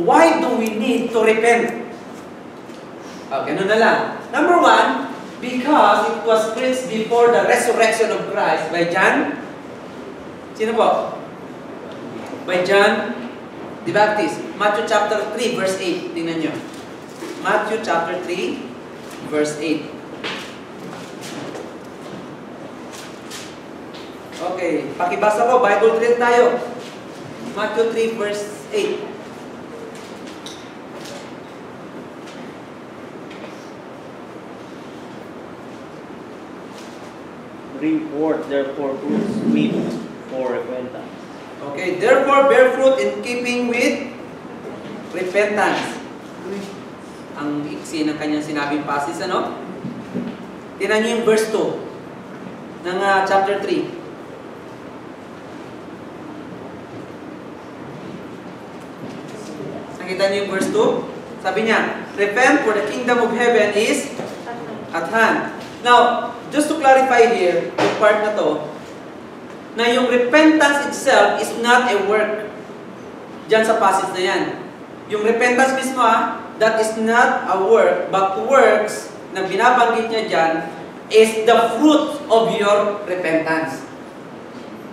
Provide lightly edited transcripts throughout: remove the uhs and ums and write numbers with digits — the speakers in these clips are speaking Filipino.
why do we need to repent? Ganun na lang. Number one, because it was preached before the resurrection of Christ by John. Sino po? By John the Baptist. Matthew chapter 3, verse 8. Tingnan nyo. Matthew chapter 3, verse 8. Okay, pakibasa po, Bible drill tayo. Matthew 3, verse 8. Bring forth therefore fruits meet for repentance. Okay, therefore bear fruit in keeping with repentance. Ang iksi ng kanyang sinabing passage, ano? Tingnan niyo yung verse 2 ng chapter 3. Nakita niyo yung verse 2? Sabi niya, repent for the kingdom of heaven is at hand. Now, just to clarify here, yung part na to, na yung repentance itself is not a work. Diyan sa passage na yan. Yung repentance mismo, that is not a work, but works na binabanggit niya dyan is the fruit of your repentance.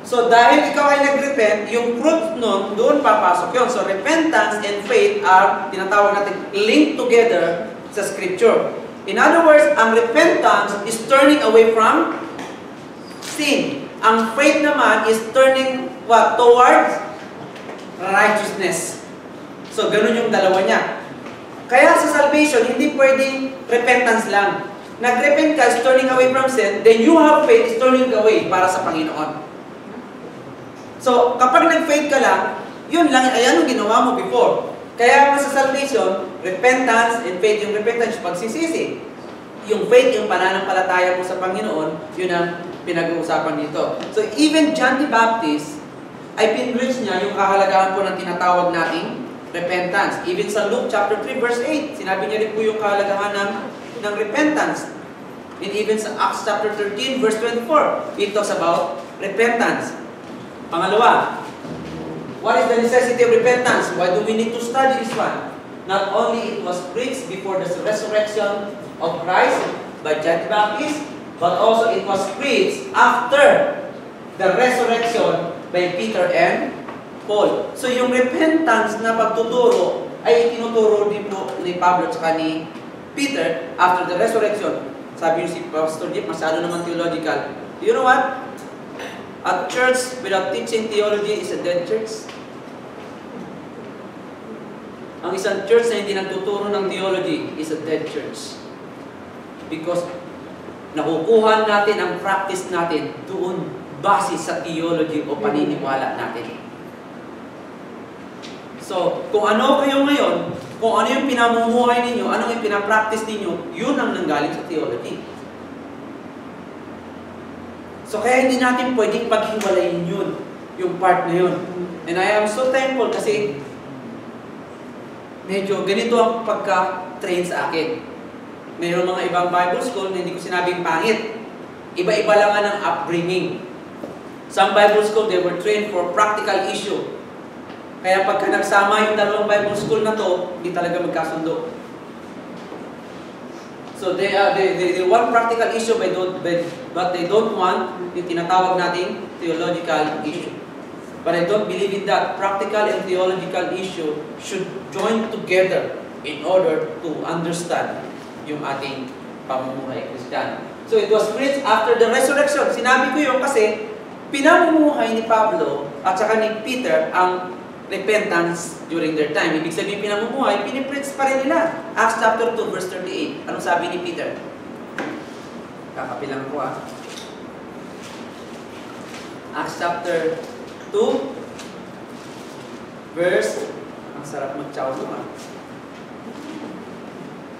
So, dahil ikaw ay nag-repent, yung fruit nun, doon papasok yun. So, repentance and faith are, tinatawag natin, linked together sa Scripture. In other words, ang repentance is turning away from sin. Ang faith naman is turning what? Towards righteousness. So, ganun yung dalawa niya. Kaya sa salvation, hindi pwedeng repentance lang. Nag-repent ka is turning away from sin, then you have faith is turning away para sa Panginoon. So, kapag nag-faith ka lang, yun lang, ayan ang ginawa mo before. Kaya nga sa salvation, repentance and faith, yung repentance, pagsisisi. Yung faith, yung pananampalataya mo sa Panginoon, yun ang pinag-uusapan dito. So, even John the Baptist, ay pinreach niya yung kahalagahan po ng tinatawag nating repentance. Even sa Luke chapter 3, verse 8, sinabi niya rin po yung kahalagahan ng repentance. And even sa Acts chapter 13, verse 24, it talks about repentance. Pangalawa, what is the necessity of repentance? Why do we need to study this one? Not only it was preached before the resurrection of Christ by John the Baptist, but also it was preached after the resurrection by Peter and Paul. So yung repentance na pagtuturo ay itinuturo din po ni Pablo at ni Peter after the resurrection. Sabi yung si Pastor Jeep, masyado naman theological. You know what? A church without teaching theology is a dead church. Ang isang church na hindi nagtuturo ng theology is a dead church. Because nakukuha natin ang practice natin doon base sa theology o paniniwala natin. So, kung ano kayo ngayon, kung ano yung pinamumuhay ninyo, ano yung pinapractice ninyo, yun ang nanggaling sa theology. So, kaya hindi natin pwedeng paghiwalayin yun, yung part na yun. And I am so thankful kasi medyo ganito ang pagka-train sa akin. Mayroong mga ibang Bible school na hindi ko sinabing pangit. Iba-iba lang nga ng upbringing. Some Bible school, they were trained for practical issue. Kaya pagka nagsama yung dalawang Bible school na to, hindi talaga magkasundo. So they want practical issue but they don't want yung tinatawag nating theological issue. But I don't believe in that. Practical and theological issue should join together in order to understand yung ating pamumuhay Kristiyano. So it was preached after the resurrection. Sinabi ko yun kasi pinamumuhay ni Pablo at saka ni Peter ang repentance during their time. Ibig sabihin pinamumuhay, pinipreach pa rin nila. Acts chapter 2, verse 38. Anong sabi ni Peter? Kakapilang ko Acts chapter 2, verse, ang sarap mag-chow naman.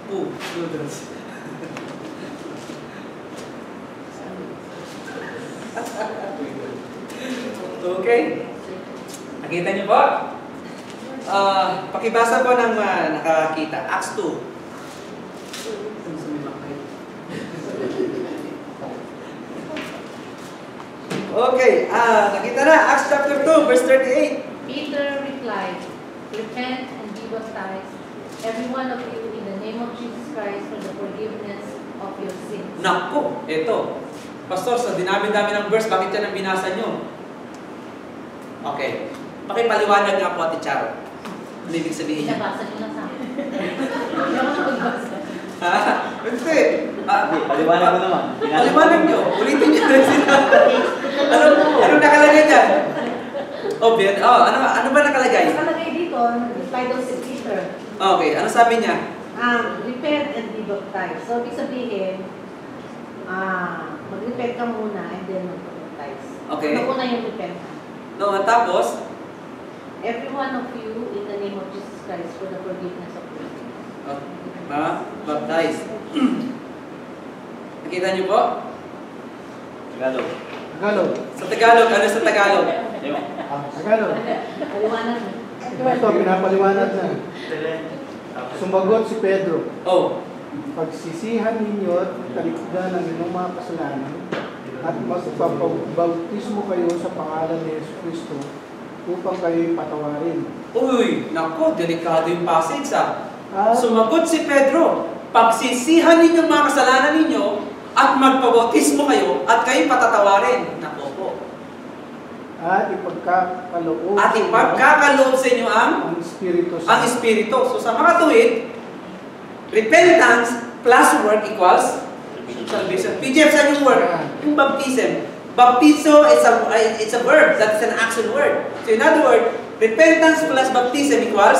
2, noodles. Okay? Nakita niyo po? Pakibasa po ng nakakita. Acts 2. Okay, nakita na. Acts chapter 2, verse 38. Peter replied, repent and be baptized, every one of you, in the name of Jesus Christ, for the forgiveness of your sins. Nako, ito. Pastor, sa dinami-dami ng verse, bakit yan ang binasa nyo? Okay. Pakipaliwanag nga po, Ate Charo. Ano ibig sabihin niya? Nabasa niyo na sa akin. Hindi ako magbasa. Hindi. Hindi, paliwanag mo naman. Paliwanag nyo. Ulitin nyo rin sila. Ano nakalagay dyan? Ano ba nakalagay? Nakalagay dito, reply daw si Peter. Okay, ano sabi niya? Repent and be baptized. So, ibig sabihin, mag-repent ka muna and then mag-baptize. Okay. Ano na yung repentance? No, tapos, Every one of you, in the name of Jesus Christ, for the forgiveness of your sins. baptize. Nakita niyo po? Tagalog. Tagalog. Sa Tagalog, ano sa Tagalog? Tagalog. Paliwanag mo. Ito, pinapaliwanag na. Sumagot si Pedro, Oh, pagsisihan ninyo at talikdan ng inyong mga kasalanan at magpapabautismo kayo sa pangalan ni Yesu Cristo upang kayo'y patawarin. uy, nako, delikado yung passage Sumagot si Pedro, pagsisihan ninyo mga kasalanan ninyo at magpabautismo kayo at kayo'y patatawarin. Nako po. At ipagkakaloob sa inyo ang Espiritu Espiritu. So sa mga tuwid, repentance plus work equals salvation. PGF, saan yung work? Yung baptism. Baptizo is it's a verb. That's an action word. So in other words, repentance plus baptism equals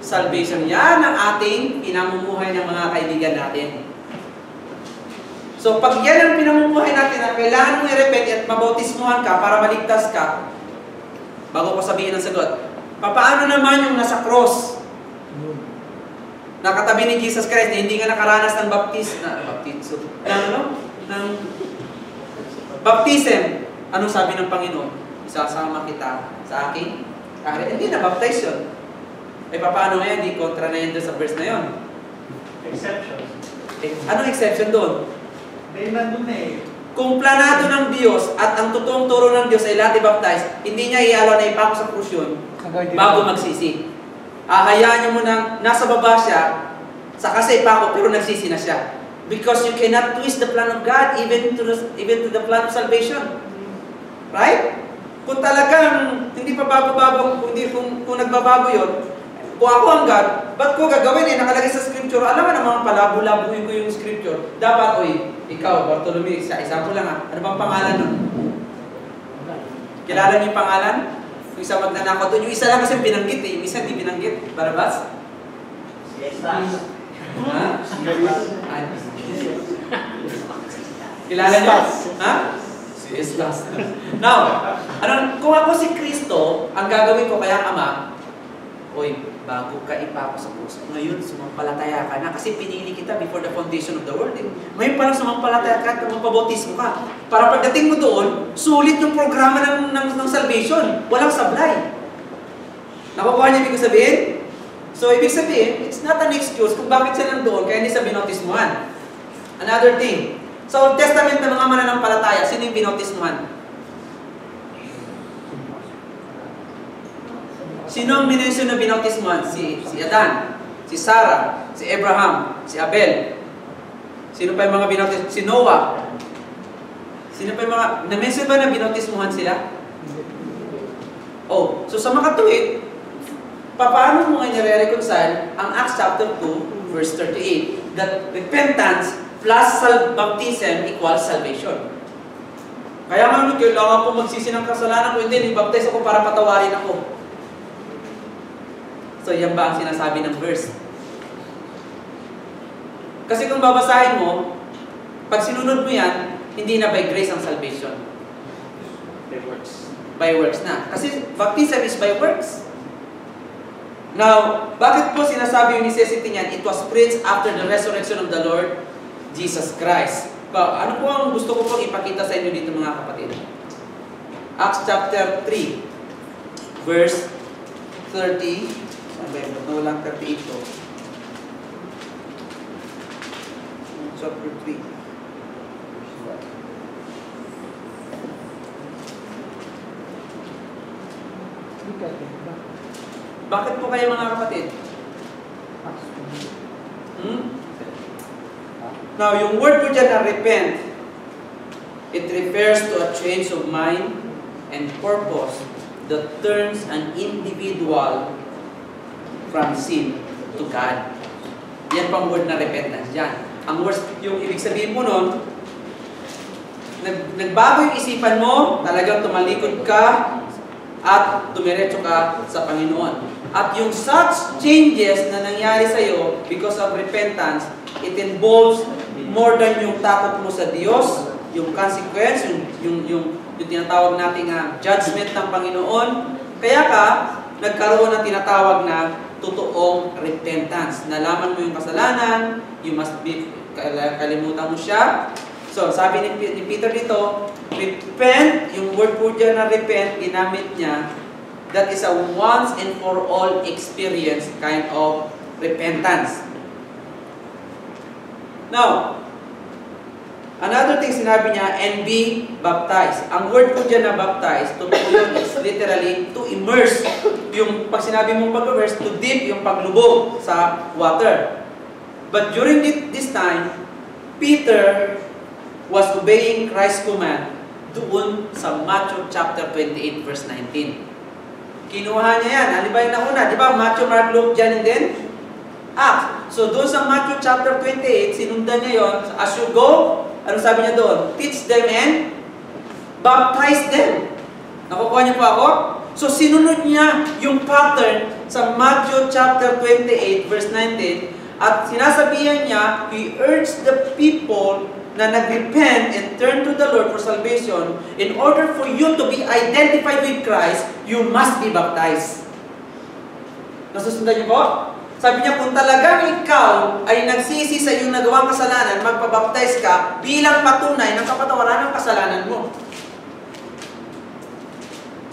salvation. Yan ang ating pinamumuhay ng mga kaibigan natin. So pag yan ang pinamumuhay natin na kailangan mo i-repent at mabautismuhan ka para maligtas ka, bago ko sabihin ang sagot, papaano naman yung nasa cross? Nakatabi ni Jesus Christ na hindi nga nakaranas ng baptism. Anong sabi ng Panginoon? Isasama kita sa aking kahit hindi na baptize yun. Paano ngayon? Di kontra na yan doon sa verse na yun. Exception. Anong exception doon? Dahil nandun na eh. Kung planado ng Diyos at ang totoong turo ng Diyos ay lahat i-baptize, hindi niya i-allow na ipako sa krus yun bago magsisi. Hayaan niyo muna nasa baba siya, saka sa ipako, pero nagsisi na siya. Because you cannot twist the plan of God even to the plan of salvation. Right? Kung talagang hindi pa bago-bago, kung nagbabago yun, kung ako ang God, ba't ko gagawin nakalagay sa scripture, alam mo namang palabo-labuin ko yung scripture. Dapat, ikaw, Bartolome, isa ko lang ano bang pangalan nun? Kilala niyo yung pangalan? Yung isa magnanakaw doon, yung isa lang kasi binanggit yung isa hindi binanggit. Barabas? Yes, Ha? Kilala niyo? Ha? Si Estas. Now, kung ako si Kristo, ang gagawin ko kaya Ama, bago ka ipako sa krus, ngayon sumampalataya ka na kasi pinili kita before the foundation of the world. Ngayon parang sumampalataya ka at magpabautismo ka. Para pagdating mo doon, sulit yung programa ng salvation. Walang sablay. Nakukuha niyo ibig sabihin? So, ibig sabihin, it's not an excuse kung bakit siya nandoon kaya hindi sa binautismuhan. Another thing, sa Old Testament ng mga mananampalataya, sino yung binautismuhan? Sino ang minensyon na binautismuhan? Si Adan, si Sarah, si Abraham, si Abel. Sino pa yung mga binautismuhan? Si Noah. Sino pa yung mga, na-mention ba na binautismuhan sila? So sa mga tuwid, paano mo nga nire-reconcile ang Acts chapter 2, verse 38, that repentance plus baptism equals salvation. Kaya nga kailangan ko magsisi ng kasalanan ko, hindi, i-baptize ako para patawarin ako. So, yan ba ang sinasabi ng verse? Kasi kung babasahin mo, pag sinunod mo yan, hindi na by grace ang salvation. By works. By works na. Kasi baptism is by works. Now, bakit po sinasabi yung necessity niyan? It was preached after the resurrection of the Lord Jesus Christ. Ano po ang gusto ko pong ipakita sa inyo dito mga kapatid? Acts chapter 3, verse 30. Ba't walang 38 to? Chapter 3. Bakit po kayo mga kapatid? Now, yung word po dyan na repent, it refers to a change of mind and purpose that turns an individual from sin to God. Yan pang word na repentance dyan. Ang word, yung ibig sabihin po nun, nagbago yung isipan mo, talagang tumalikod ka, at tumiretso ka sa Panginoon. At yung such changes na nangyari sa'yo because of repentance, it involves more than yung takot mo sa Diyos, yung consequence, yung tinatawag nating judgment ng Panginoon. Kaya ka, nagkaroon ng tinatawag na totoong repentance. Nalaman mo yung kasalanan, you must be, kalimutan mo siya. So, sabi ni Peter dito, repent, yung word po dyan na repent, ginamit niya, that is a once and for all experience kind of repentance. Now, another thing sinabi niya, and be baptized. Ang word po dyan na baptized, totoo yun, is literally to immerse. Yung pag sinabi mong pag-immerse, to dip yung paglubog sa water. But during this time, Peter was obeying Christ's command doon sa Matthew chapter 28 verse 19. Kinuha niya yan. Ano ba yung nauna? Di ba? Matthew, Mark, Luke, John, and then Acts. So doon sa Matthew chapter 28, sinundan niya yon. As you go, ano sabi niya doon? Teach them and baptize them. Nakukuha niyo po ako? So sinunod niya yung pattern sa Matthew chapter 28 verse 19 at sinasabihan niya, he urged the people na nag-repent and turn to the Lord for salvation. In order for you to be identified with Christ, you must be baptized. Nasusundan niyo po? Sabi niya, kung talagang ikaw ay nagsisi sa iyong nagawang kasalanan, magpabaptize ka bilang patunay ng kapatawaran ng kasalanan mo.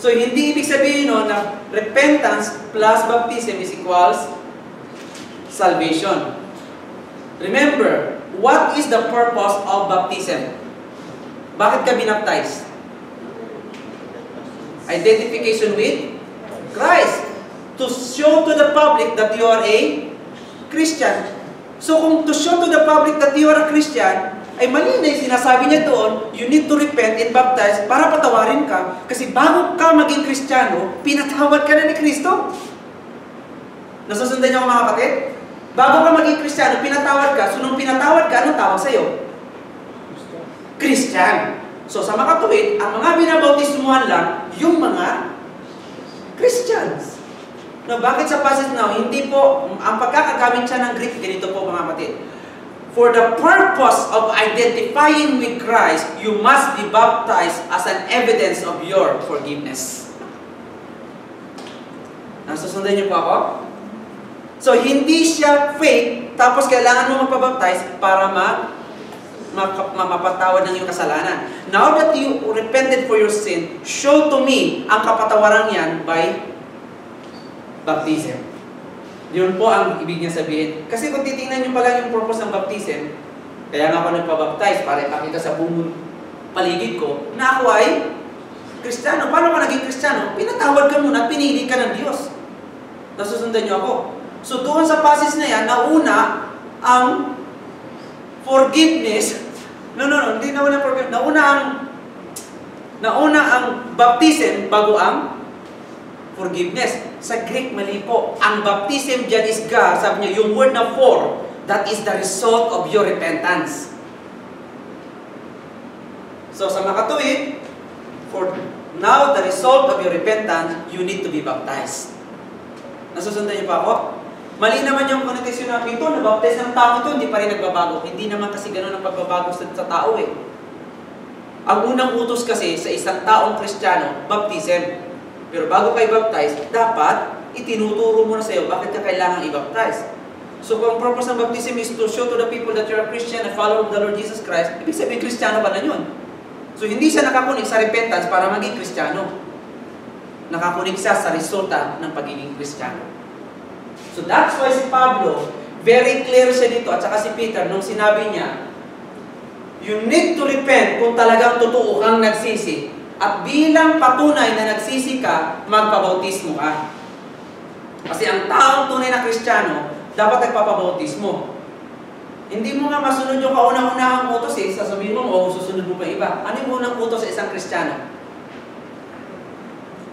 So, hindi ibig sabihin no, na repentance plus baptism is equals salvation. Remember, what is the purpose of baptism? Bakit ka binaptize? Identification with Christ. To show to the public that you are a Christian. So kung to show to the public that you are a Christian, ay mali na yung sinasabi niya doon, you need to repent and baptize para patawarin ka. Kasi bago ka maging Kristiyano, pinatawad ka na ni Kristo. Nasusundan niyo ako mga kapatid? Bago ka maging Kristiyano, pinatawad ka. So nung pinatawad ka, anong tawag sa'yo? Christian. So sa makatuwid, ang mga binabautismuhan lang, yung mga Christians. No, bakit sa passage now, hindi po, ang pagkakagamit siya ng Greek, ganito po mga kapatid. For the purpose of identifying with Christ, you must be baptized as an evidence of your forgiveness. Nasusundan niyo po ako? So, hindi siya fake, tapos kailangan mo magpabaptize para mapatawad ng iyong kasalanan. Now that you repented for your sin, show to me ang kapatawaran yan by baptism. Yun po ang ibig niya sabihin. Kasi kung titingnan niyo pala yung purpose ng baptism, kaya nga ako nagpabaptize para ipakita sa buong paligid ko na ako ay Kristiyano. Paano ka naging Kristiyano? Pinatawad ka muna at pinili ka ng Diyos. Nasusundan niyo ako. So doon sa passage na yan, nauna ang forgiveness. Hindi nauna forgiveness. Nauna ang baptism bago ang forgiveness. Sa Greek, mali po. Ang baptism dyan is ga, sabi niya, yung word na for, that is the result of your repentance. So, sa makatuwid, for now, the result of your repentance, you need to be baptized. Nasusundan niyo pa ako? Mali naman yung connotation na ito, nabaptize ng tao ito, hindi pa rin nagbabago. Hindi naman kasi ganun ang pagbabago sa tao eh. Ang unang utos kasi sa isang taong Kristiyano, baptism. Pero bago kayo baptize, dapat itinuturo mo na sa'yo bakit ka kailangan i-baptize. So kung ang purpose ng baptism is to show to the people that you're a Christian, a follower of the Lord Jesus Christ, ibig sabihin Kristiyano ka na yun. So hindi siya nakakunik sa repentance para maging Kristiyano. Nakakunik siya sa resulta ng pagiging Kristiyano. So that's why si Pablo, very clear siya dito, at saka si Peter, nung sinabi niya, you need to repent kung talagang totoo kang nagsisi. At bilang patunay na nagsisi ka, magpabautismo ka. Kasi ang taong tunay na Kristiyano, dapat nagpapabautismo. Hindi mo nga masunod yung kauna-unahang utos eh. Sasabihin mo, o susunod mo pa iba. Ano yung unang utos sa isang Kristiyano?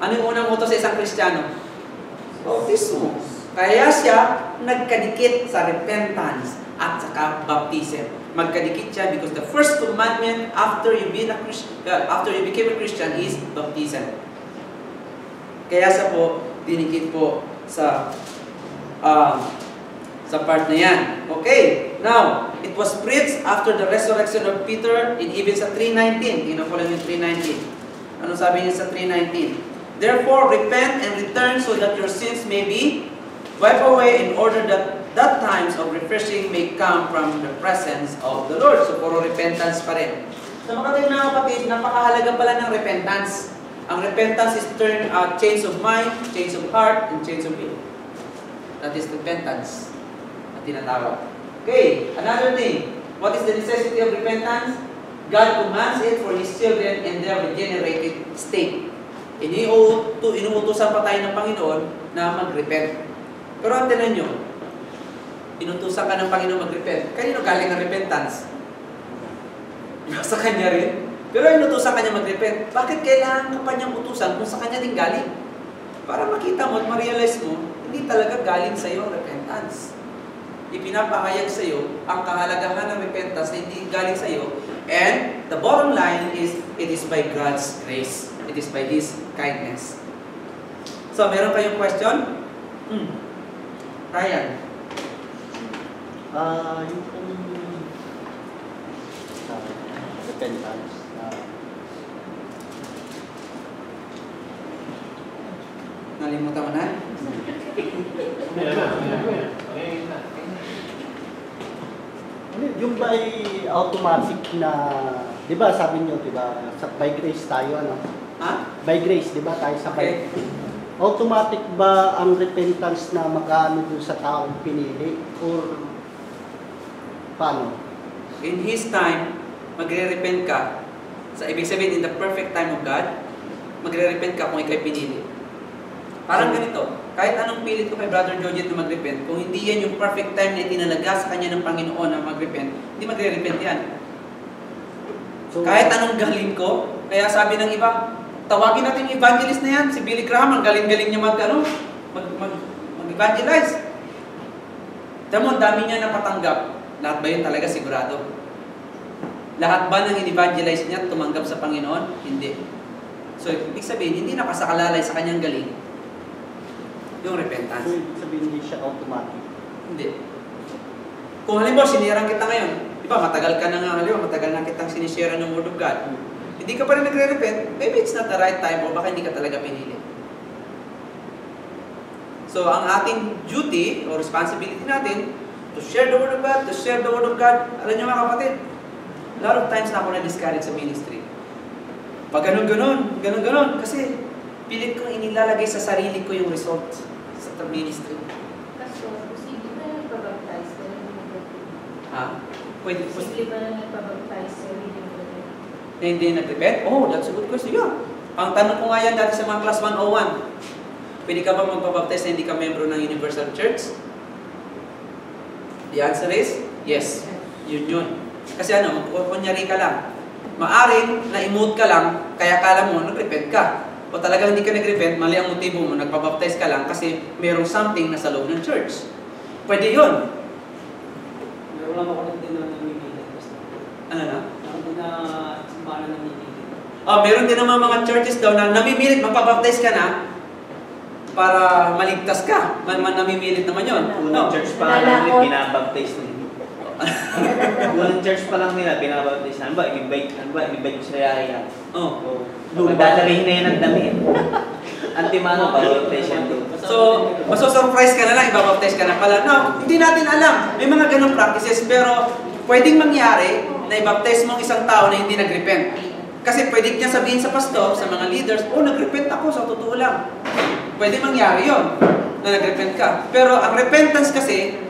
Ano yung unang utos sa isang Kristiyano? Bautismo. Kaya siya nagkadikit sa repentance at saka baptism. Magkadikit siya because the first commandment after you became a Christian is baptism. Kaya siya po dinikit po sa part na yan. Okay. Now, it was preached after the resurrection of Peter in even sa 3:19. Tingnan ko lang yung 3:19. Ano sabi niya sa 3:19? Therefore, repent and return so that your sins may be wiped away in order that times of refreshing may come from the presence of the Lord. So, puro repentance pa rin. So, mga kapatid, napakahalaga pala ng repentance. Ang repentance is change of mind, change of heart, and change of will. That is repentance na tinatawag. Okay, another thing. What is the necessity of repentance? God commands it for His children in their regenerated state. Inuutosan pa tayo ng Panginoon na mag-repent. Pero ang tinan nyo, inutusan ka ng Panginoon mag-repent. Kanino galing ang repentance? Sa Kanya rin. Pero inutusan ka niya mag-repent. Bakit kailangan ka pa niyang utusan kung sa Kanya din galing? Para makita mo at ma-realize mo, hindi talaga galing sa iyo ang repentance. Ipinapahayag sa iyo ang kahalagahan ng repentance na hindi galing sa iyo. And the bottom line is, it is by God's grace. It is by His kindness. So, meron kayong question? Ryan? Yung repentance. Nalimutan mo na? Yung by automatic na, di ba sabi nyo, di ba, by grace tayo, ano? Ha? By grace, di ba tayo sa Okay. Automatic ba ang repentance na makaano dun sa taong pinili? Or paano? In His time, magre-repent ka. Sa ibig sabihin, in the perfect time of God, magre-repent ka kung ikay pinili. Parang ganito, kahit anong pilit ko kay Brother Georgie na mag-repent, kung hindi yan yung perfect time na itinalaga sa kanya ng Panginoon na mag-repent, hindi magre-repent yan. So, Kahit anong galing ko, kaya sabi ng iba, tawagin natin yung evangelist na yan, si Billy Graham, ang galing-galing niya mag-evangelize. Tama mo, ang dami niya napatanggap. Lahat ba yun talaga sigurado? Lahat ba ng in-evangelize niya tumanggap sa Panginoon? Hindi. So, ibig sabihin, hindi nakasakalalay sa kanyang galing yung repentance. so ibig sabihin hindi siya automatic. Hindi. Kung halimbawa, sinirang kita ngayon, di ba, matagal ka na nga, halimbawa, matagal na kitang sinishare ng Word of God. Hindi ka pa rin nagre-repent, maybe it's not the right time o baka hindi ka talaga pinili. So, ang ating duty o responsibility natin to share the Word of God, to share the Word of God. Alam niyo mga kapatid, a lot of times na ako na-discourage sa ministry. Pag ganun-ganon, kasi pilit kong inilalagay sa sarili ko yung results sa ministry. Kaso, posible ba na nagpabaptize ka rin yung Ha? Pwede po. Posible ba na nagpabaptize ka rin yung Na hindi nag-repent? Oh, that's a good question. Yeah. Ang tanong ko nga yan dati sa mga class 101. Pwede ka ba magpabaptize na hindi ka membro ng Universal Church? The answer is, yes. Yun. Kasi ano, kunyari ka lang. Maaring na-emote ka lang, kaya kala mo, nag-repent ka. O talagang hindi ka nag-repent, mali ang motibo mo, nagpabaptize ka lang kasi merong something na sa loob ng church. Pwede yun. Meron lang ako din na namimili. Ano na? Ako na simbahan na namimili. Meron din naman mga churches daw na namimilit, magpabaptize ka na para maligtas ka. Namimilit naman yun. Unang church pa lang nila, binabaptize nila. Unang church pa lang nila, binabaptize na. Ano ba, ibig ko sila yan. Oh. Magdadalhin na yan ang damit. Antimano, babaptize yan doon. So, maso-surprise ka na lang, ibabaptize ka na pala. No, hindi natin alam. May mga ganong practices, pero pwedeng mangyari na ibaptize mo ang isang tao na hindi nag-repent. Kasi pwede niya sabihin sa pastor, sa mga leaders, oh, nag-repent ako, sa totoo lang. Pwede mangyari yon na nag-repent ka. Pero ang repentance kasi,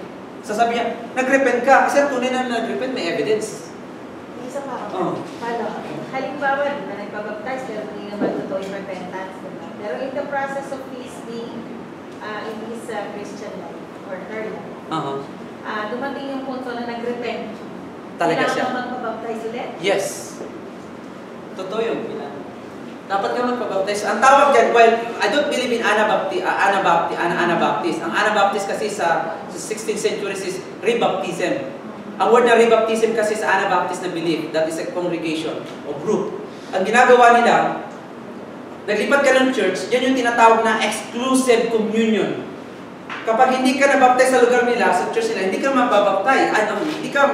sasabi niya, nag-repent ka. Kasi ang tunay na nag-repent, may evidence. Isa pa ako. Oh. Paano? Halimbawa, na nagpabaptize, pero hindi naman totoo yung repentance. Diba? Pero in the process of his being in his Christian life, or her life, dumating yung punto na nag-repent talaga siya. Kailangan magpabaptize ulit? Yes. Totoo yun. Dapat ka magpabaptize. Ang tawag dyan, well, I don't believe in Anabaptist. Ang Anabaptist kasi sa 16th century is rebaptism. Ang word na rebaptism kasi sa Anabaptist na belief, that is a congregation o group. Ang ginagawa nila, naglipat ka ng church, yan yung tinatawag na exclusive communion. Kapag hindi ka nabaptize sa lugar nila, sa church nila, hindi ka mababaptize. Hindi ka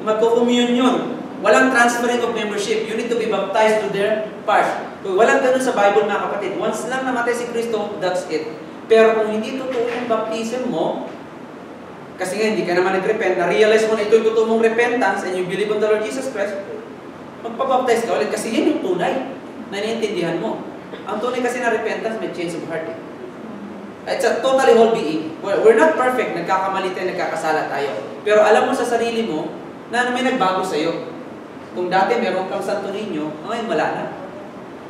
magko-communion. Walang transferring of membership. You need to be baptized to their part. Walang ganun sa Bible, mga kapatid. Once lang namatay si Kristo, that's it. Pero kung hindi totoo yung baptism mo, kasi nga hindi ka naman nag-repent, na-realize mo na ito yung totoo mong repentance and you believe on the Lord Jesus Christ, magpabaptize ka ulit. Kasi yan yung tunay na naiintindihan mo. Ang tunay kasi na repentance, may change of heart. It's a totally whole being. We're not perfect. Nagkakamali tayo, nagkakasala tayo. Pero alam mo sa sarili mo na may nagbago sa'yo. Kung dati meron kang Santo Niño, ngayon wala na.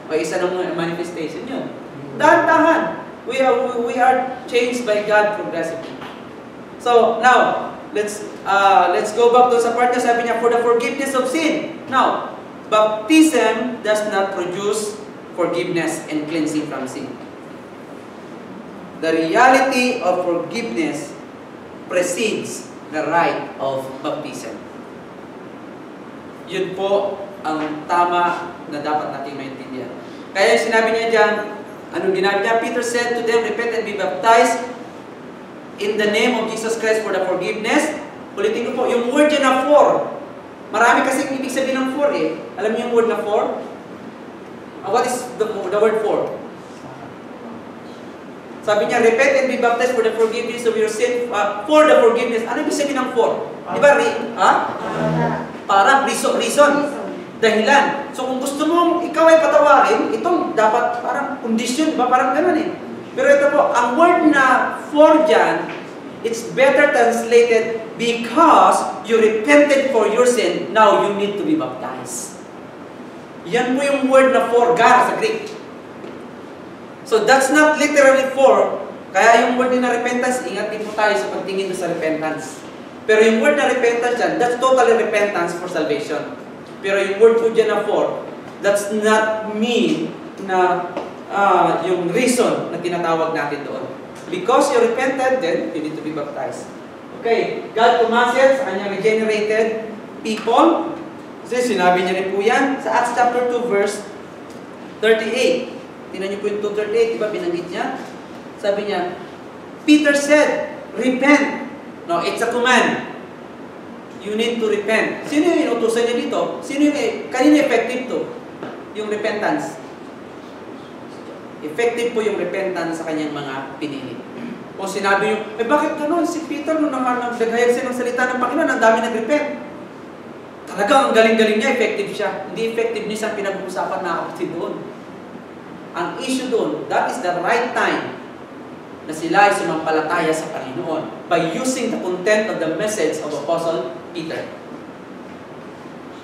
O isa ng manifestation yun. Dahan-dahan. We are changed by God progressively. So, now, let's go back to sa part na sabi niya, for the forgiveness of sin. Now, baptism does not produce forgiveness and cleansing from sin. The reality of forgiveness precedes the rite of baptism. Yun po ang tama na dapat natin maintindihan. Kaya sinabi niya dyan, anong ginabi niya? Peter said to them, repent and be baptized in the name of Jesus Christ for the forgiveness. Ulitin ko po, yung word dyan na for. Marami kasi ibig sabihin ng for eh. Alam niyo yung word na for? What is the word for? Sabi niya, repent and be baptized for the forgiveness of your sin. For the forgiveness. Ano ibig sabihin ng for? Di ba? Para reason. Dahilan. So kung gusto mong ikaw ay patawarin, itong dapat parang condition, di ba? Parang gano'n eh. Pero ito po, ang word na for dyan, it's better translated because you repented for your sin, now you need to be baptized. Yan po yung word na for, gar sa Greek. So that's not literally for. Kaya yung word na repentance, ingat din po tayo sa pagtingin sa repentance. Pero yung word na repentance dyan, that's totally repentance for salvation. Pero yung word po dyan na for, that's not mean na yung reason na tinatawag natin doon. Because you repented, then you need to be baptized. Okay, God commands sa kanyang regenerated people. Kasi sinabi niya rin po yan sa Acts chapter 2 verse 38. Tingnan niyo po yung 2:38, di ba? Binanggit niya. Sabi niya, Peter said, repent. No, it's a command. You need to repent. Sino yung inutusan niya dito? Kanina effective to? Yung repentance. Effective po yung repentance sa kanyang mga pinili. O sinabi yung, bakit gano'n? Si Peter, nung naghayag siya ng salita ng Panginoon, ang dami nag-repent. Talagang ang galing-galing niya, effective siya. Hindi effectiveness ang pinag-uusapan na kapatid doon. Ang issue doon, that is the right time na sila ay sumampalataya sa Panginoon by using the content of the message of Apostle Peter.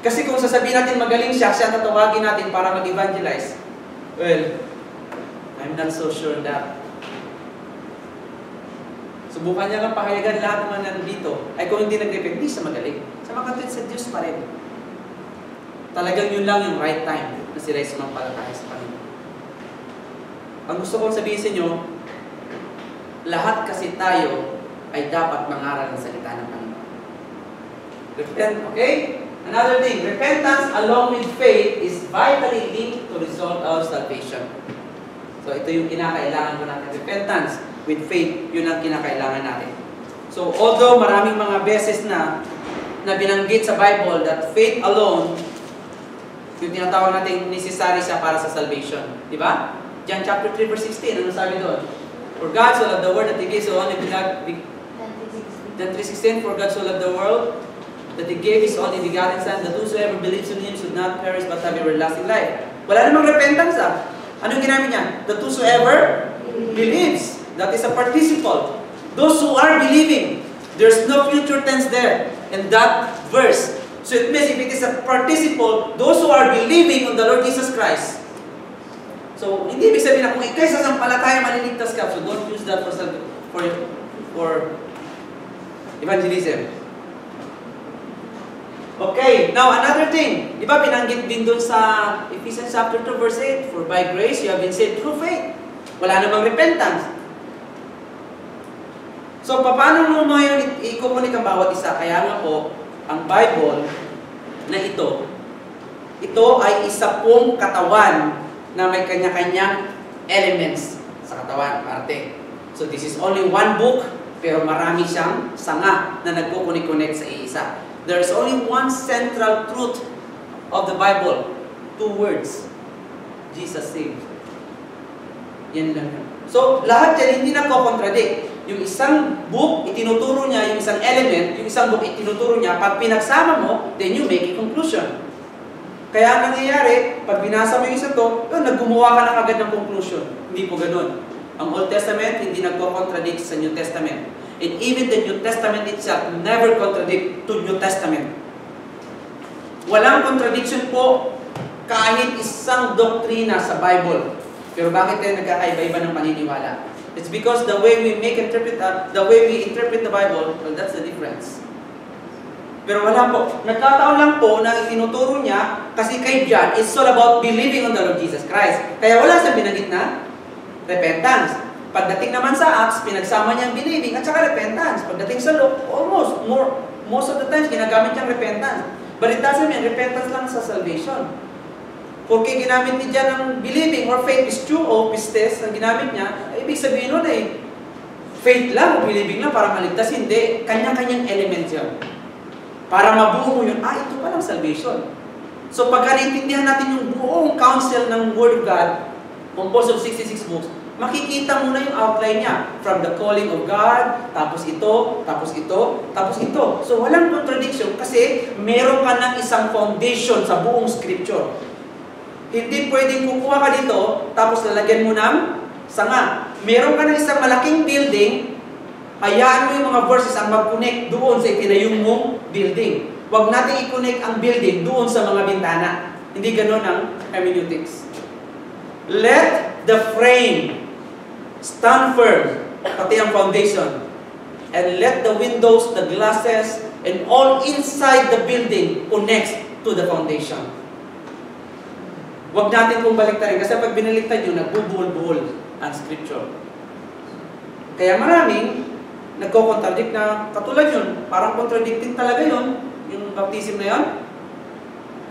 Kasi kung sasabihin natin magaling siya tatawagin natin para mag-evangelize. Well, I'm not so sure that. Subukan niya lang pahayagan lahat naman nandito. Ay kung hindi nag-repent, hindi siya magaling. Sa mga sa Diyos pa rin. Talagang yun lang yung right time na sila ay sumampalataya sa Panginoon. Ang gusto kong sabihin sa inyo, lahat kasi tayo ay dapat mangaral ng salita ng Panginoon. Repent, okay? Another thing, repentance along with faith is vitally linked to result of salvation. So ito yung kinakailangan ko natin. Repentance with faith, yun ang kinakailangan natin. So although maraming mga beses na binanggit sa Bible that faith alone, yung tinatawag natin necessary siya para sa salvation. Di ba? John chapter 3 verse 16, ano sabi doon? For God so loved the world that He gave His only begotten. John 3:16, for God so loved the world that He gave His only begotten Son, that whosoever believes in Him should not perish but have everlasting life. Wala namang repentance Anong ginamit niya? That whosoever believes. That is a participle. Those who are believing. There's no future tense there in that verse. So it means if it is a participle, those who are believing on the Lord Jesus Christ. So, hindi ibig sabihin na kung ikay sasampalataya, maliligtas ka. So, don't use that for evangelism. Okay, now another thing. Di ba binanggit din dun sa Ephesians chapter 2 verse 8, for by grace you have been saved through faith. Wala namang repentance. So, paano mo ngayon i-communicate ang bawat isa? Kaya nga po, ang Bible na ito ay isa pong katawan na may kanya-kanyang elements sa katawan, parte. So, this is only one book, pero marami siyang sanga na nagko-connect sa isa. There is only one central truth of the Bible. 2 words. Jesus saved. Yan lang. So, lahat yan hindi nagko-contradict. Yung isang book, itinuturo niya, yung isang element, yung isang book, itinuturo niya. Pag pinagsama mo, then you make a conclusion. Kaya ang nangyayari, pag binasa mo yung isa to, naggumawa ka na agad ng conclusion. Hindi po ganun. Ang Old Testament, hindi nagko-contradict sa New Testament. And even the New Testament itself never contradict to New Testament. Walang contradiction po kahit isang doktrina sa Bible. Pero bakit tayo nagkakaiba-iba ng paniniwala? It's because the way we interpret the Bible, well, that's the difference. Pero wala po. Nagkataon lang po na itinuturo niya kasi kay John, it's all about believing on the Lord Jesus Christ. Kaya wala sa binanggit na repentance. Pagdating naman sa Acts, pinagsama niyang believing at saka repentance. Pagdating sa Luke, most of the times, ginagamit niyang repentance. But it doesn't mean repentance lang sa salvation. Porque ginamit niya dyan ng believing or faith is true o pistes ang ginamit niya, ibig sabihin nun faith lang o believing lang para maligtas. Hindi. Kanya-kanyang element yan. Para mabuo mo yun, ito palang salvation. So pagka naintindihan natin yung buong counsel ng Word of God, composed of 66 books, makikita mo na yung outline niya. From the calling of God, tapos ito, tapos ito, tapos ito. So walang contradiction kasi meron ka ng isang foundation sa buong scripture. Hindi pwedeng kukuha ka dito, tapos lalagyan mo ng sanga. Meron ka ng isang malaking building, hayaan mo yung mga verses ang mag-connect doon sa itinayong mong building. Huwag natin i-connect ang building doon sa mga bintana. Hindi ganun ang hermeneutics. Let the frame stand firm, pati ang foundation. And let the windows, the glasses, and all inside the building connect to the foundation. Huwag natin kung baliktarin. Kasi pag binaliktad yun, nagbubuhol-buhol ang scripture. Kaya maraming nagko-contradict na katulad yun. Parang contradicting talaga yun, yung baptism na yun.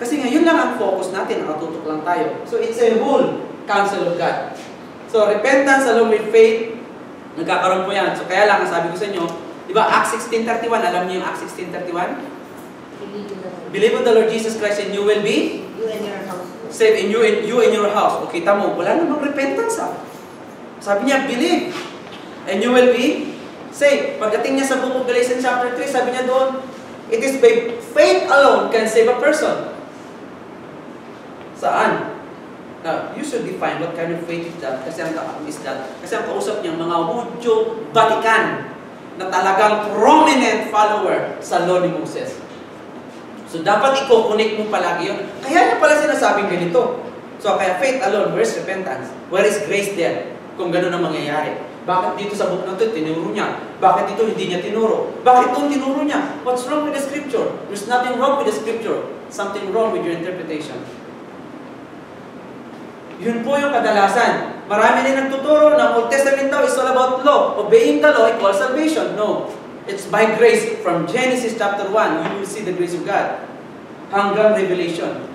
Kasi ngayon lang ang focus natin, nakatutok lang tayo. So it's a whole counsel of God. So repentance along with faith, nagkakaroon po yan. So kaya lang, sabi ko sa inyo, di ba Acts 16:31, alam niyo yung Acts 16:31? Believe in the Lord Jesus Christ and you will be You and your house. saved in you and your house. O kita mo, wala namang repentance Sabi niya, believe and you will be saved. Pagdating niya sa book of Galatians chapter 3, sabi niya doon, it is by faith alone can save a person. Saan? Now, you should define what kind of faith is that. Kasi ang kausap niya, mga Hudyo Vatican na talagang prominent follower sa law ni Moses. So, dapat i-connect mo palagi yun. Kaya niya pala sinasabing ganito. So, kaya faith alone, where's repentance? Where is grace there? Kung gano'n ang mangyayari. Bakit dito sa book na ito, tinuro niya? Bakit dito hindi niya tinuro? Bakit ito tinuro niya? What's wrong with the scripture? There's nothing wrong with the scripture. Something wrong with your interpretation. Yun po yung kadalasan. Marami din nagtuturo na Old Testament daw is all about law. Obeying the law equals salvation. No. It's by grace. From Genesis chapter 1, you will see the grace of God. Hanggang Revelation.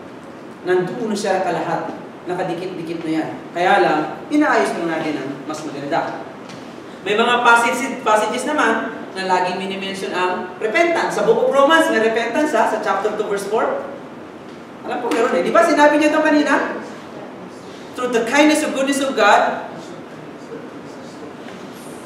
Nandoon na siya kalahat. Nakadikit-dikit na yan. Kaya lang, inaayos lang natin ang mas maganda. May mga passages naman na laging minimension ang repentance. Sa book of Romans, may repentance sa chapter 2 verse 4. Alam po meron Di ba sinabi niya ito kanina? Through the kindness and goodness of God,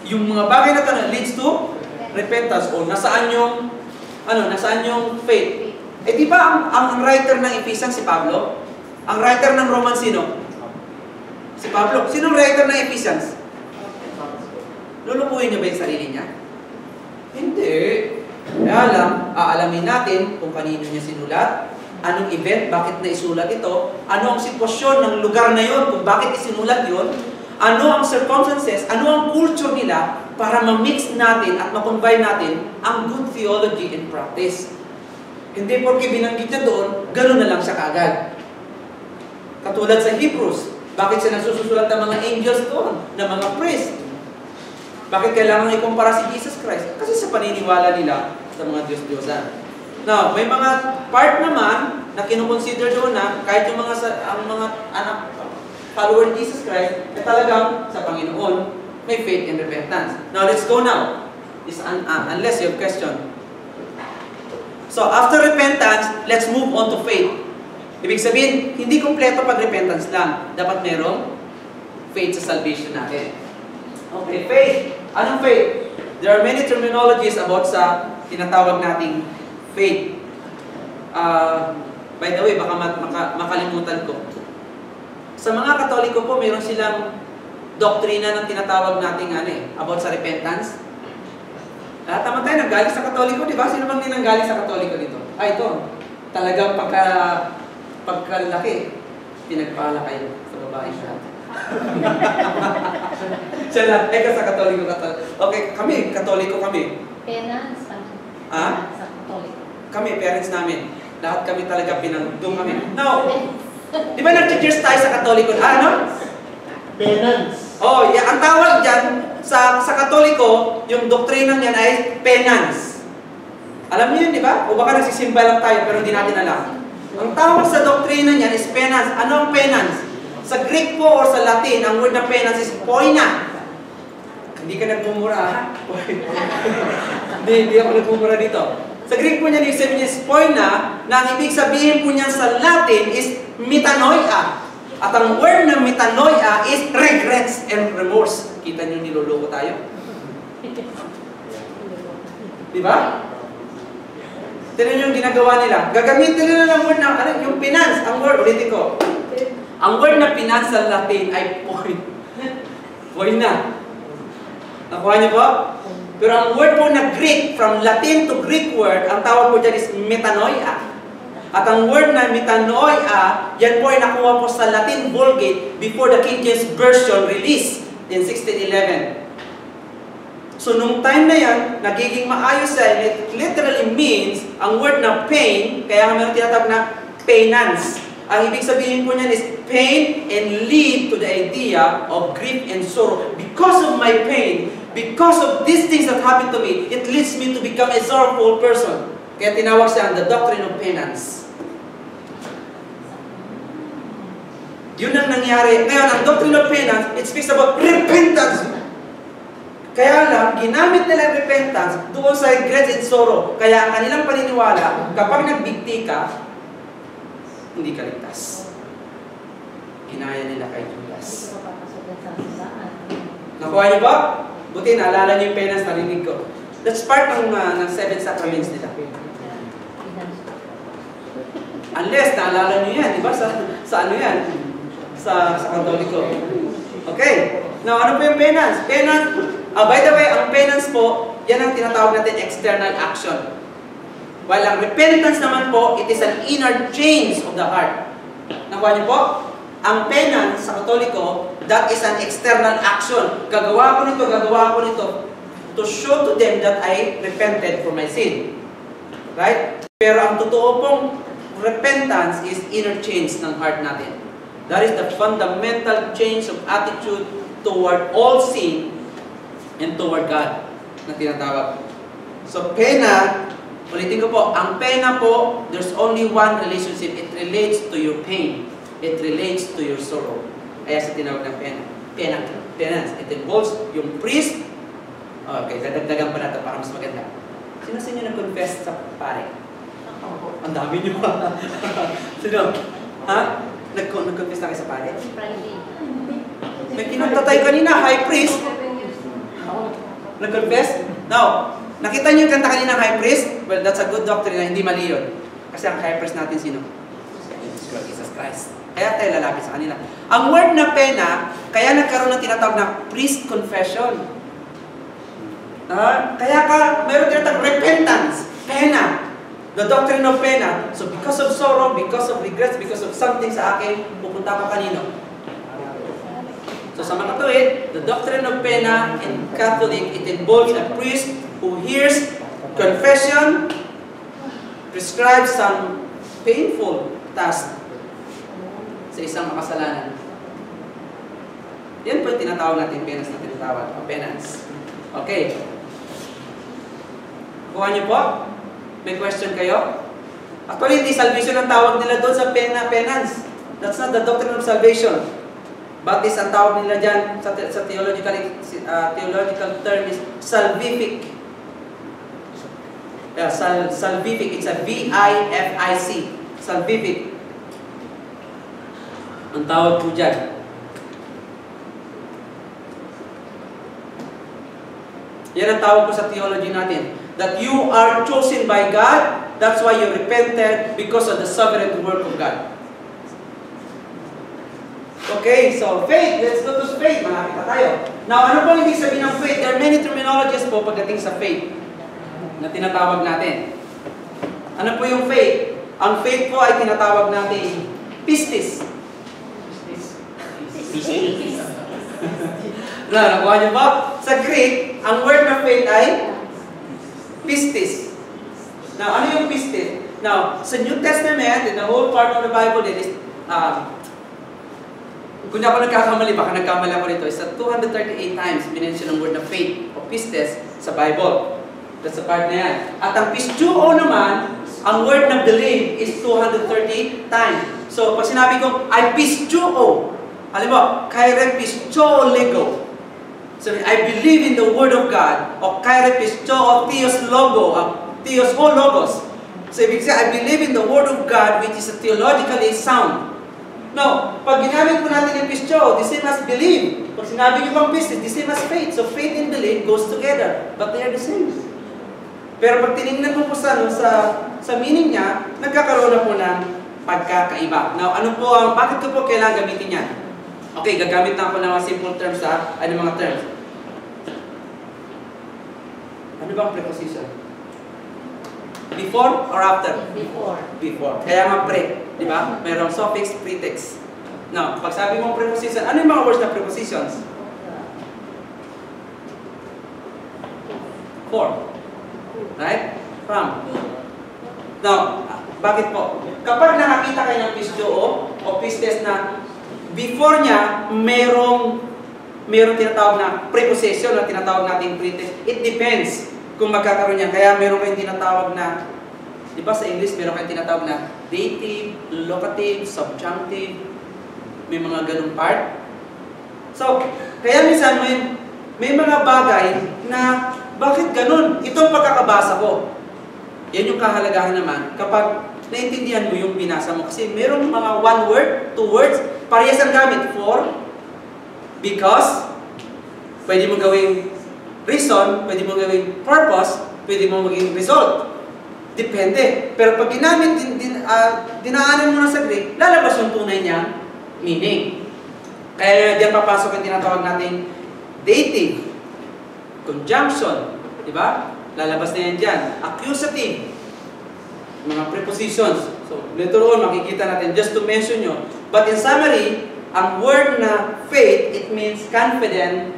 yung mga bagay na ito leads to repentance. O nasaan yung faith? Di ba ang writer ng Ephesians si Pablo? Ang writer ng Romans sino? Si Pablo. Sinong writer ng Ephesians? Lulukuhin niya ba yung sarili niya? Hindi. Kaya lang, aalamin natin kung kanino niya sinulat, anong event, bakit na isulat ito, ano ang sitwasyon ng lugar na yon, kung bakit isinulat yon, ano ang circumstances, ano ang culture nila, para ma-mix natin at ma-combine natin ang good theology and practice. Hindi porke binanggit niya doon, gano'n na lang siya kaagad. Katulad sa Hebrews, bakit siya nasusulat ng mga angels doon, ng mga priest? Bakit kailangan ikumpara si Jesus Christ? Kasi sa paniniwala nila sa mga Diyos-Diyosan. Now, may mga part naman na kinukonsider doon na kahit yung ang mga anak, follower ni Jesus Christ, ay talagang sa Panginoon may faith and repentance. Now, let's go now. Unless you have question. So, after repentance, let's move on to faith. Ibig sabihin, hindi kompleto pag repentance lang. Dapat merong faith sa salvation natin. Okay, faith. Anong faith? There are many terminologies about sa tinatawag nating faith. By the way, baka makalimutan ko. Sa mga Katoliko po, mayroon silang doktrina ng tinatawag nating about sa repentance. Tama tayo, nanggaling sa Katoliko, di ba? Sino bang ninanggaling sa Katoliko dito? Ito. Talagang pagkalaki, pinagpala kayo sa babae siya. Siya lang, sa Katoliko. Okay, kami, Katoliko kami. Penance. Ah? Sa Katoliko. Kami, parents namin. Lahat kami talaga pinandong kami. Now, di ba nag-cheers tayo sa Katoliko? Ano? Penance. Oh, yeah, ang tawag dyan, sa Katoliko, yung doktrina niyan ay penance. Alam niyo yun, di ba? O baka nagsisimba lang tayo, pero hindi natin alam. Ang tawag sa doktrina niyan is penance. Ano ang penance? Sa Greek po or sa Latin, ang word na penance is poina. Hindi ka nagmumura, ha? Hindi ako nagmumura dito. Sa Greek po niyan, ibig sabihin is poina, na ang ibig sabihin po niyan sa Latin is metanoia. At ang word na metanoia is regrets and remorse. Kita niyo niloloko tayo? Di ba? Tignan niyo yung ginagawa nila. Gagamitin nila ng word na, yung finance. Ang word, ulitin ko. Ang word na finance sa Latin ay poina. Nakuha niyo po? Pero ang word po na Greek, from Latin to Greek word, ang tawag po dyan is metanoia. At ang word na metanoia, yan po ay nakuha po sa Latin Vulgate before the King James Version released in 1611. So, nung time na yan, nagiging maayos siya, and it literally means, ang word na pain, kaya nga meron tinatawag na penance. Ang ibig sabihin po niyan is pain and lead to the idea of grief and sorrow. Because of my pain, because of these things that happened to me, it leads me to become a sorrowful person. Kaya tinawag siya the doctrine of penance. Yun ang nangyari. Ngayon, ang doctrine of penance, it speaks about repentance. Kaya lang, ginamit nila repentance doon sa regret and sorrow. Kaya ang kanilang paniniwala, kapag nagbigti ka, hindi ka ligtas. Ginaya nila kay Judas. Nakuha niyo ba? Buti, naalala niyo yung penance, narinig ko. That's part ng 7 sacraments nila. Unless, naalala niyo yan, di ba? Sa ano yan? Sa Katoliko. Okay. Now, ano po yung penance? Penance, by the way, ang penance po, yan ang tinatawag natin external action. While ang repentance naman po, it is an inner change of the heart. Nakuha niyo po? Ang penance sa Katoliko, that is an external action. Gagawa ko nito, to show to them that I repented for my sin. Right? Pero ang totoo pong repentance is inner change ng heart natin. That is the fundamental change of attitude toward all sin and toward God na tinatawag. So, pena, ulitin ko po, ang pena po, there's only one relationship. It relates to your pain. It relates to your sorrow. Kaya sa tinawag ng pena. Penance. It involves yung priest. Okay, dadagdagan pa natin para mas maganda. Sino sa inyo nag-confess sa pare? Ang dami niyo. Sino? Ha? Nag-confess na kayo sa pare? Friday. May kinunta tayo kanina, high priest. Nag-confess? Now, nakita niyo yung kanta kanina, high priest? Well, that's a good doctrine na hindi mali yun. Kasi ang high priest natin sino? Jesus Christ. Kaya tayo lalapit sa kanila. Ang word na pena, kaya nagkaroon ng tinatawag na priest confession. Kaya mayroon tinatawag repentance, pena. The doctrine of pena. So because of sorrow, because of regrets, because of something sa akin, pupunta ka kanino? So sa mga tuwid, the doctrine of pena in Catholic, it involves a priest who hears confession, prescribe some painful task sa isang makasalanan. Yan po yung tinatawag natin penance na tinatawag. O penance. Okay. Kuha niyo po? May question kayo? Actually, hindi salvation ang tawag nila doon sa penance. That's not the doctrine of salvation. Baptist ang tawag nila dyan sa theological term is salvific. Salvific. It's a V-I-F-I-C. Salvific. Ang tawag po dyan. Yan ang tawag ko sa theology natin. That you are chosen by God. That's why you repented because of the sovereign work of God. Okay, so faith. Let's go to faith. Malapit na tayo. Now, ano po ibig sabihin ng faith? There are many terminologies po pagdating sa faith na tinatawag natin. Ano po yung faith? Ang faith po ay tinatawag natin pistis. Nakuha niyo ba? Sa Greek, ang word na faith ay pistis. Now, ano yung pistis? Now, sa New Testament, in the whole part of the Bible, there is, kung ako nagkakamali, baka nagkamali ako dito, is 238 times binention ang word na faith o pistis sa Bible. That's the part na yan. At ang pistuo naman, ang word na believe is 230 times. So, pag sinabi ko, I pistuo, alam mo, kaire pistuo lego. So, I believe in the Word of God, o kaire pistuo theos logo, theos ho logos. So, ibig sabihin, I believe in the Word of God, which is theologically sound. Now, pag ginamit po natin yung pistuo, the same as believe. Pag sinabi niyo pang pistis, the same as faith. So, faith and belief goes together, but they are the same. Pero pag tinignan mo po sa meaning niya, nagkakaroon na po ng pagkakaiba. Now, bakit ko po kailangan gamitin yan? Okay, gagamit na ako ng mga simple terms mga terms. Ano bang preposition? Before or after? Before. Before. Kaya nga pre, di ba? Mayroong suffix, prefix. Now, pag sabi mong preposition, ano yung mga words na prepositions? For. Right? From. Now, bakit po? Kapag nakakita kayo ng pistuo o pistes na before niya, merong tinatawag na preposition na tinatawag natin prefix. It depends kung magkakaroon niya. Kaya meron kayong tinatawag na, di ba sa English, meron kayong tinatawag na dative, locative, subjunctive, may mga ganung part. So, kaya minsan may mga bagay na bakit ganun? Ito ang pagkakabasa ko. Yan yung kahalagahan naman kapag naintindihan mo yung binasa mo. Kasi merong mga one word, two words, parehas ang gamit. For, because, pwede mo gawing reason, pwede mo gawing purpose, pwede mo maging result. Depende. Pero pag ginamit, dinaanan mo na sa Greek, lalabas yung tunay niyang meaning. Kaya diyan papasok ang tinatawag natin dative, conjunction, di ba? Lalabas na yan dyan. Accusative, mga prepositions. So, later on, makikita natin just to mention nyo. But in summary, ang word na faith, it means confident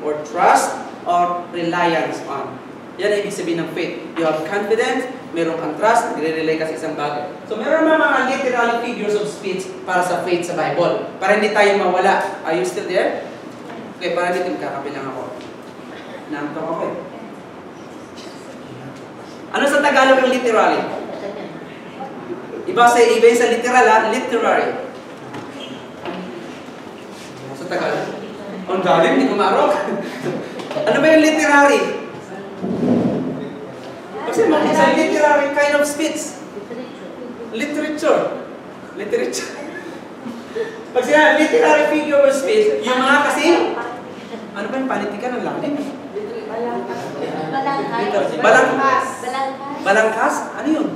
or trust or reliance on. Yan ang ibig sabihin ng faith. You have confidence, meron kang trust, nagre-rely ka sa isang bagay. So, meron mga literal figures of speech para sa faith sa Bible. Para hindi tayo mawala. Are you still there? Okay, para hindi magkakabilang ako. Naantok ako eh. Ano sa Tagalog ang literally? Iba sa literal literary. Sa Tagalog? Ang galing, hindi ko marok. Ano ba yung literary? Kasi it's a literary kind of speech. Literature. Pag sinabi, literary figure of speech, yung mga kasi, ano ba yung panitikan ng lalim? Balangkas? Ano yun?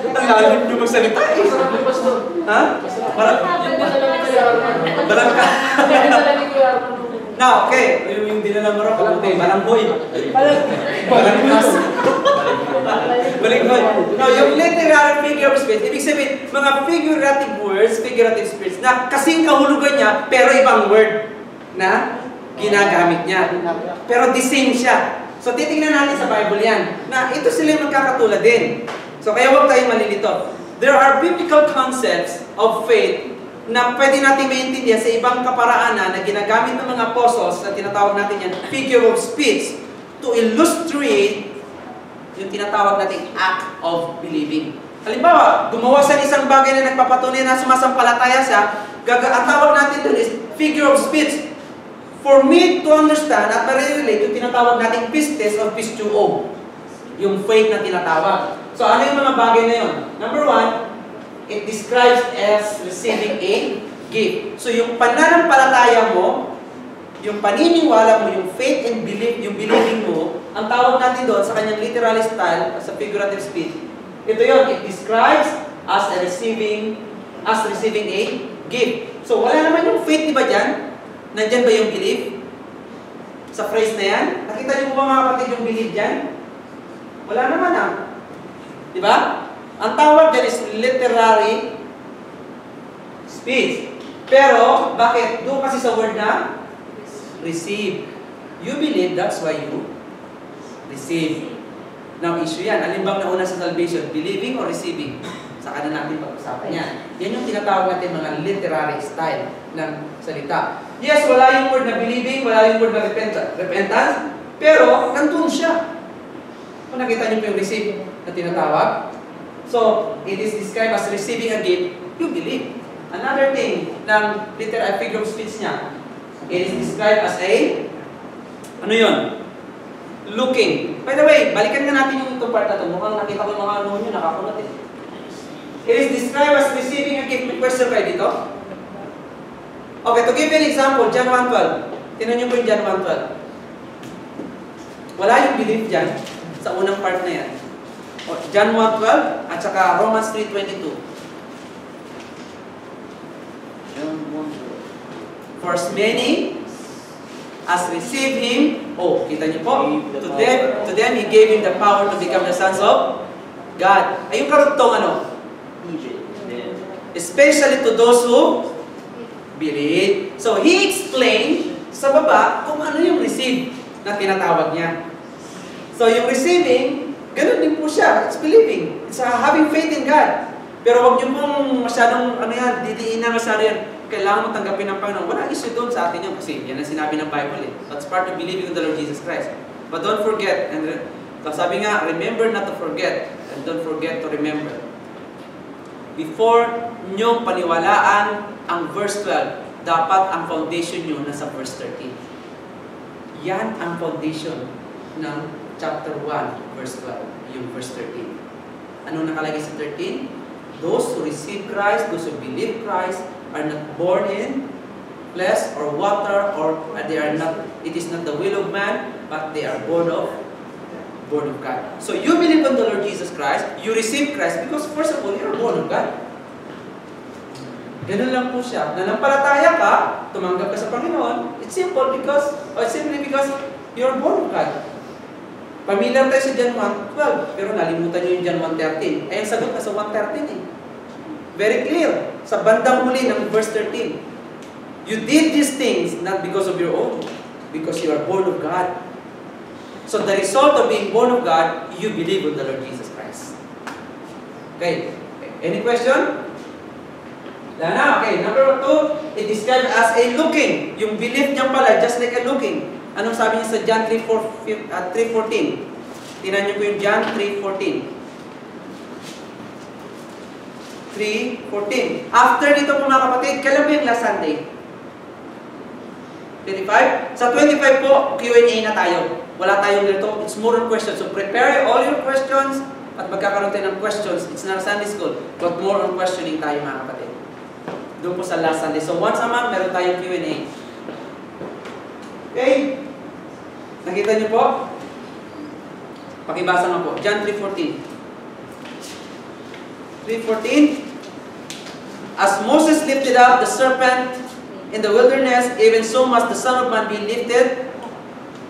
Ang lalim nyo magsalita eh. Ha? Balangkas. Now, okay. Yung dinala mo rin, kabuti. Balanghoy. Balangkas. Balanghoy. Now, yung literary figure of speech, ibig sabihin, mga figurative words, figurative speech, na kasing kahulugan niya, pero ibang word na ginagamit niya. Pero the same siya. So titingnan natin sa Bible yan, na ito sila yung magkakatulad din. So kaya huwag tayong malilito. There are biblical concepts of faith na pwede natin maintindihan sa ibang kaparaanan na ginagamit ng mga apostles na tinatawag natin yan, figure of speech, to illustrate yung tinatawag nating act of believing. Halimbawa, gumawa siya ng isang bagay na nagpapatunay na sumasampalataya siya, ang tawag natin doon is figure of speech. For me to understand at ma-relate yung tinatawag nating pistis or pistuo, yung faith na tinatawag. So ano yung mga bagay na yun? Number one, it describes as receiving a gift. So yung pananampalataya mo, yung paniniwala mo, yung faith and belief, yung believing mo, ang tawag natin doon sa kanyang literal style, sa figurative speech, ito yun, it describes as receiving a gift. So wala naman yung faith, di ba dyan? Nandyan ba yung belief? Sa phrase na yan? Nakita niyo po ba mga kapatid yung belief dyan? Wala naman ah. Di ba? Ang tawag dyan is literary speech. Pero, bakit? Doon kasi sa word na receive. You believe, that's why you receive. Now, issue yan. Alin bang nauna sa salvation? Believing or receiving? Saka na natin pag-usapan yan. Yan yung tinatawag natin mga literary style ng salita. Yes, wala yung word na believing, wala yung word na repentance, pero nandun siya. Kung nakita niyo po yung receive na tinatawag, so, it is described as receiving a gift, you believe. Another thing ng literal figure of speech niya, it is described as a, ano yun? Looking. By the way, balikan nga natin yung itong part na ito. Mukhang nakita ko yung mga ano nyo, nakakunot eh. It is described as receiving a gift. May question kayo dito? Okay, to give you an example, John 1:12. Tingnan niyo po yung John 1:12. Wala yung belief dyan sa unang part na yan. John 1:12 at saka Romans 3:22. For as many as receive Him, kita niyo po, to them He gave Him the power to become the sons of God. Ay yung karugtong ano? Especially to those who believe. So, He explained sa baba kung ano yung receive na tinatawag niya. So, yung receiving, ganun din po siya. It's believing. It's having faith in God. Pero wag niyo pong masyadong, didiin na masyado yan. Kailangan mo tanggapin ng Panginoon. Wala issue doon sa atin yun kasi yan ang sinabi ng Bible eh. That's part of believing in the Lord Jesus Christ. But don't forget, and sabi nga, remember not to forget, and don't forget to remember. Before nyo paniwalaan ang verse 12, dapat ang foundation nyo nasa verse 13. Yan ang foundation ng chapter 1, verse 12, yung verse 13. Ano nakalagay sa 13? Those who receive Christ, those who believe Christ, are not born in flesh or water, or they are not, it is not the will of man, but they are born of God. So you believe on the Lord Jesus Christ, you receive Christ, because first of all, you're born of God. Ganun lang po siya. Nanampalataya ka, tumanggap ka sa Panginoon, it's simply because you're born of God. Pamilyar tayo sa John 1:12, pero nalimutan nyo yung John 1:13. Ay, ang sagot na sa 1:13 eh. Very clear. Sa bandang huli ng verse 13. You did these things not because of your own, because you are born of God. So the result of being born of God, you believe in the Lord Jesus Christ. Okay. Any question? Lana, okay. Number 2, it described as a looking. Yung belief niya pala, just like a looking. Anong sabi niya sa John 3:14? Tingnan niyo po yung John 3:14. 3:14. After dito po mga kapatid, kailan po yung last Sunday? 25? Sa 25 po, Q&A na tayo. Wala tayong dito. It's more on questions. So prepare all your questions at magkakaroon tayo ng questions. It's not Sunday school, but more on questioning tayo mga kapatid. Doon po sa last Sunday. So once a month, meron tayong Q&A. Okay? Nakita niyo po? Pakibasa nga po. John 3:14. 3:14. As Moses lifted up the serpent in the wilderness, even so must the Son of Man be lifted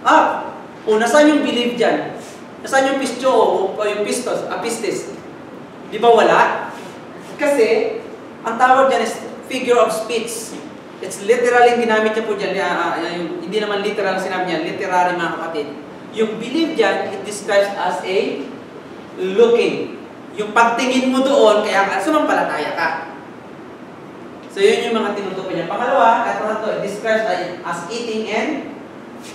up. O, nasaan yung believe dyan? Nasaan yung pistyo o yung pistis? Di ba wala? Kasi, ang tawag dyan is figure of speech. It's literally ginamit niya po dyan. Hindi naman literal sinabi niya, literary mga kapatid. Yung believe dyan, it describes as a looking. Yung pagtingin mo doon, kaya sumampalataya ka. So yun yung mga tinutukoy niya. Pangalawa, it describes as eating and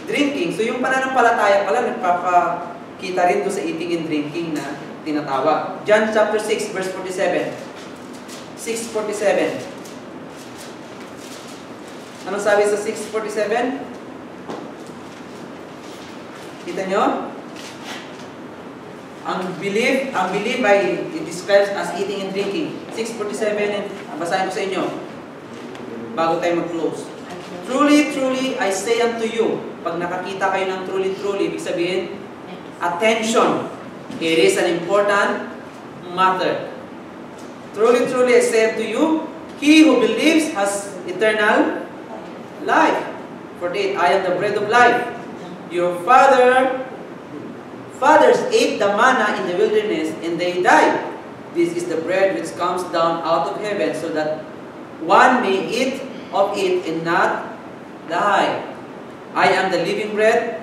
drinking. So yung pananampalataya pala, nagpapakita rin doon sa eating and drinking na tinatawag. John chapter 6, verse 47. 6:47. Anong sabi sa 6:47? Kita nyo? Ang belief ay it describes as eating and drinking. 6:47, basahin ko sa inyo bago tayo mag-close. Truly, truly, I say unto you, pag nakakita kayo ng truly, truly, ibig sabihin, attention, it is an important matter. Truly, truly, I say unto you, he who believes has eternal life. 48, I am the bread of life. Your fathers ate the manna in the wilderness, and they died. This is the bread which comes down out of heaven, so that one may eat of it and not die. I am the living bread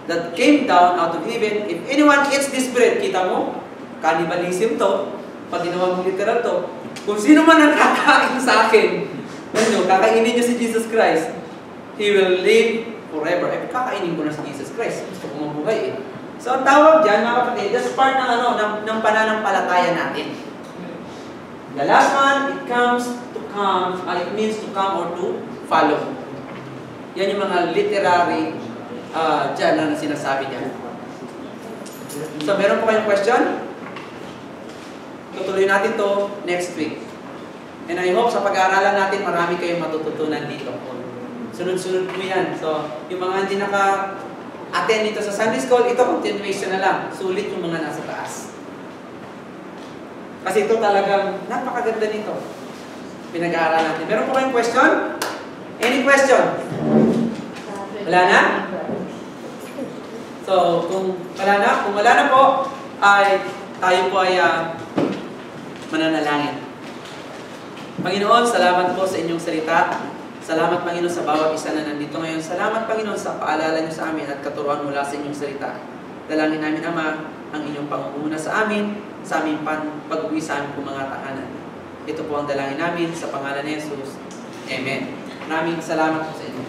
that came down out of heaven. If anyone eats this bread, kita mo, cannibalism to, pag ginawa mong literal to, kung sino man ang kakain sa akin, kakainin niyo si Jesus Christ, he will live forever. Eh, kakainin ko na si Jesus Christ. Gusto ko mabuhay eh. So, ang tawag dyan, mga kapatid, that's part ng, ng pananampalataya natin. The last one, it means to come or to follow. Yan yung mga literary dyan na sinasabi dyan. So, meron po kayong question? Tutuloy natin to next week. And I hope sa pag-aaralan natin, marami kayong matututunan dito. Sunod-sunod po yan. So, yung mga hindi naka-attend dito sa Sunday School, ito continuation na lang. Sulit yung mga nasa taas. Kasi ito talagang napakaganda nito. Pinag-aaralan natin. Meron po kayong question? Any question? Wala na? So, kung wala na po, ay tayo po ay mananalangin. Panginoon, salamat po sa inyong salita. Salamat, Panginoon, sa bawat isa na nandito ngayon. Salamat, Panginoon, sa paalala niyo sa amin at katuruan mula sa inyong salita. Dalangin namin, Ama, ang inyong pangunguna sa amin, sa aming pag-uwi sa aming mga tahanan. Ito po ang dalangin namin sa pangalan ni Jesus. Amen. Maraming salamat po sa inyo.